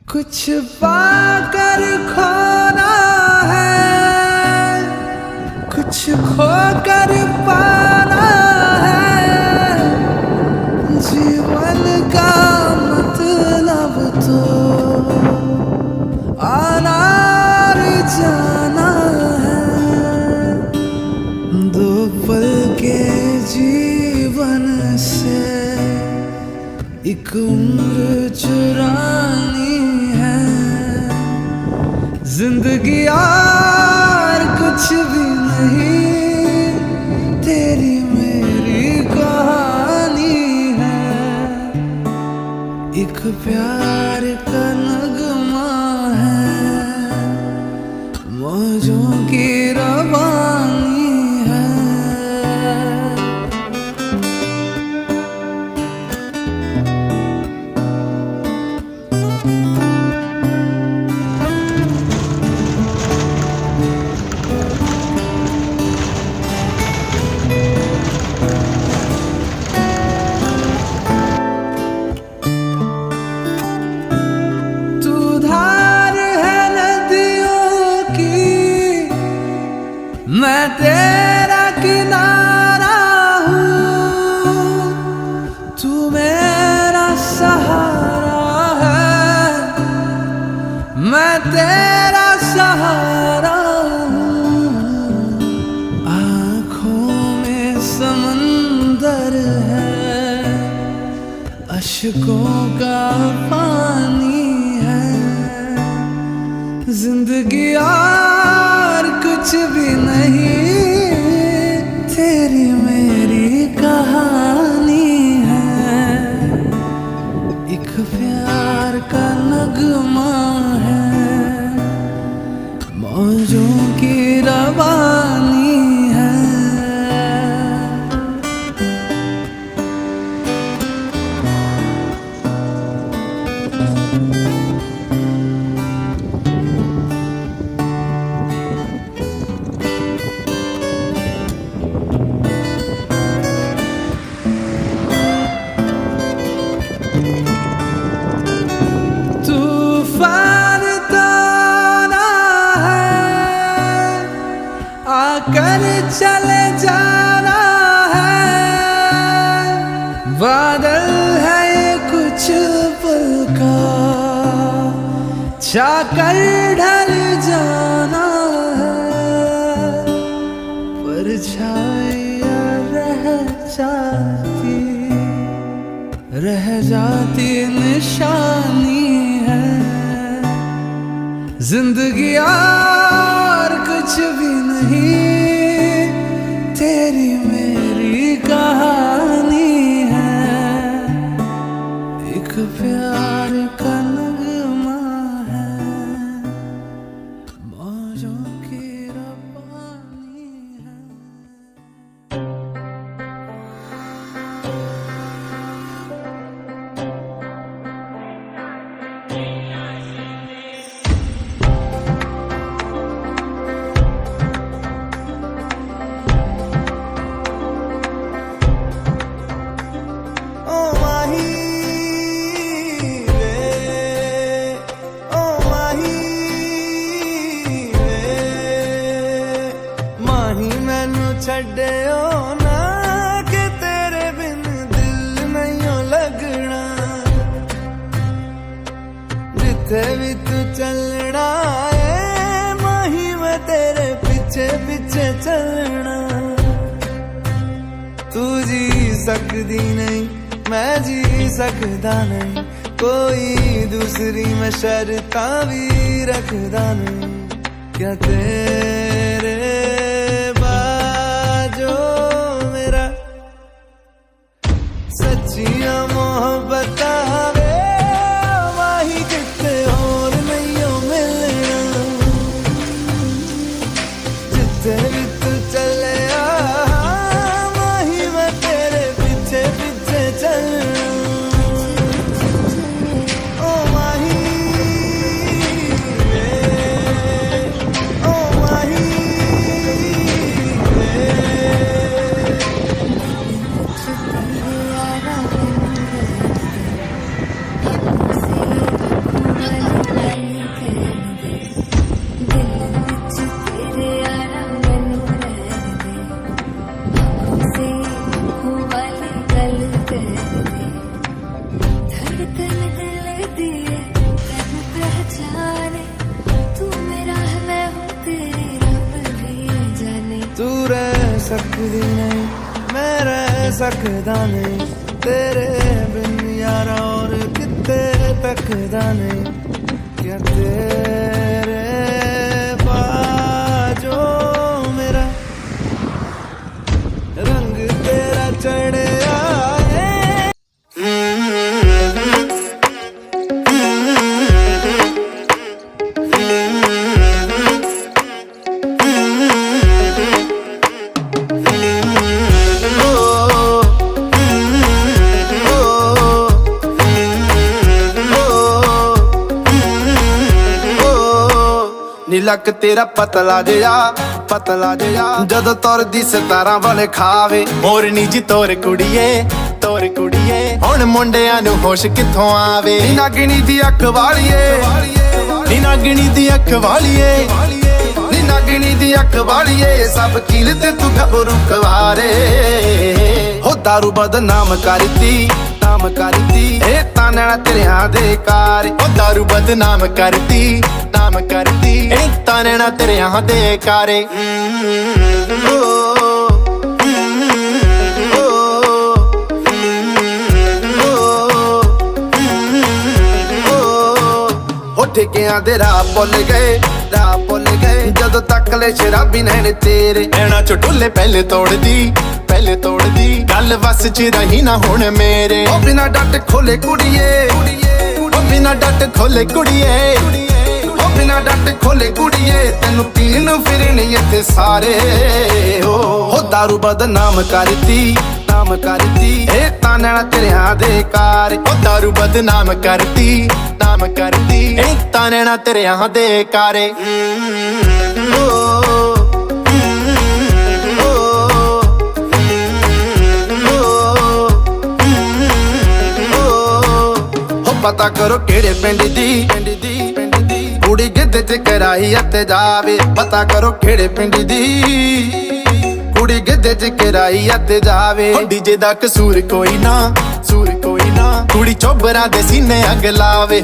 कुछ पाकर खोना है, कुछ खोकर पाना है। जीवन का मतलब तो आना और जाना है। दो पल के जीवन से एक उम्र चुरानी है। जिंदगी यार कुछ भी नहीं, तेरी मेरी कहानी है। एक प्यार का नगमा है, मौजों की रवानी है। मैं तेरा किनारा हूँ, तू मेरा सहारा है। मैं तेरा सहारा हूँ। आँखों में समंदर है, अश्कों का पानी है। जिंदगी यार कुछ भी नहीं, तेरी मेरी कहानी है। एक प्यार का नगमा है, मौजों की रवानी है। आकर चले जाना है। बादल है ये कुछ पल का, जाकर ढल जाना है। परछाइयाँ रह जाती निशानी है। जिंदगी यार कुछ भी नहीं, तेरी मेरी कहानी है। एक प्यार का नगमा है, मौजों की रवानी है। छड्डियो ना कि तेरे बिन दिल नहीं लगना। जिथे भी तू चलना है, माही मैं तेरे पीछे पीछे चलना। तू जी सकदी नहीं, मैं जी सकदा नहीं। कोई दूसरी मैं शर्तां भी रखदा नहीं। क्या तेरे सच्चियां मोहब्बत वे माही किते और नहीं मिलना। जिथे भी तू चले माही मैं तेरे पीछे पीछे चलना। ओ माही ओ माही सकदी नहीं मैं रह सकदा नहीं तेरे बिन यारा और किते तकदा नहीं क्या तेरे बाजो मेरा रंग तेरा चढ़िया ਨੀ ਲੱਕ ਤੇਰਾ ਪਤਲਾ ਜਿਹਾ ਜਦੋਂ ਤੁਰਦੀ ਸਿਤਾਰਾਂ ਵਾਲੇ ਖਾਵੇ ਮੋਰਨੀ ਜੀ ਤੋਰ ਕੁੜੀਏ ਹੁਣ ਮੁੰਡਿਆਂ ਨੂੰ ਹੋਸ਼ ਕਿੱਥੋਂ ਆਵੇ ਨੀ ਨਾਗਣੀ ਦੀ ਅੱਖ ਵਾਲੀਏ ਨੀ ਨਾਗਣੀ ਦੀ ਅੱਖ ਵਾਲੀਏ ਨੀ ਨਾਗਣੀ ਦੀ ਅੱਖ ਵਾਲੀਏ ਸਭ ਕੀਲ ਤੇ ਤੂੰ ਗੱਭਰੂ ਕਵਾਰੇ ਹੋ ਦਾਰੂ ਬਦਨਾਮ ਕਰਤੀ ਇਹ ਤਾਂ ਨੈਣਾ ਤੇਰਿਆਂ ਦੇ ਕਾਰ ਉਹ ਦਾਰੂ ਬਦਨਾਮ ਕਰਤੀ ਇਹ ਤਾਂ ਨੈਣਾ ਤੇਰਿਆਂ ਦੇ ਕਾਰੇ ਠੇਕਿਆਂ ਦੇ ਰਾਹ ਭੁੱਲ ਗਏ ਜਦੋਂ ਤੱਕ ਲੈ ਸ਼ਰਾਬੀ ਨੈਣ ਤੇਰੇ ਨੈਣਾ ਚ ਢੁੱਲੇ ਪਹਿਲੇ ਤੋੜਦੀ ਗੱਲ ਵਸ ਚ ਰਹੀ ਨਾ ਹੁਣ ਮੇਰੇ ਉਹ ਬਿਨਾ ਡੱਟ ਖੋਲੇ ਕੁੜੀਏ ਉਹ ਬਿਨਾ ਡੱਟ ਖੋਲੇ ਕੁੜੀਏ ਉਹ ਬਿਨਾ ਡੱਟ ਖੋਲੇ ਕੁੜੀਏ ਤੈਨੂੰ ਪੀਣ ਫਿਰਨੇ ਇੱਥੇ ਸਾਰੇ ਹੋ ਦਾਰੂ ਬਦਨਾਮ ਕਰਤੀ ਇਹ ਤਾਂ ਨੈਣਾ ਤੇਰਿਆਂ ਦੇ ਕਾਰ ਉਹ ਦਾਰੂ ਬਦਨਾਮ ਕਰਤੀ ਇਹ ਤਾਂ ਨੈਣਾ ਤੇਰਿਆਂ ਦੇ ਕਾਰੇ ਪਤਾ ਕਰੋ ਕਿਹੜੇ ਪਿੰਡ ਦੀ ਕੁੜੀ ਗਿੱਧੇ ਚ ਕਰਾਈ ਅਤੇ ਜਾਵੇ ਪਤਾ ਕਰੋ ਕਿਹੜੇ ਪਿੰਡ ਦੀ ਕੁੜੀ ਗਿੱਧੇ ਚ ਕਰਾਈ ਅਤੇ ਜਾਵੇ ਡੀਜੇ ਦਾ ਕਸੂਰ ਕੋਈ ਨਾ ਕੁੜੀ ਚੋਬਰਾਂ ਦੇ ਸੀਨੇ ਅੱਗ ਲਾਵੇ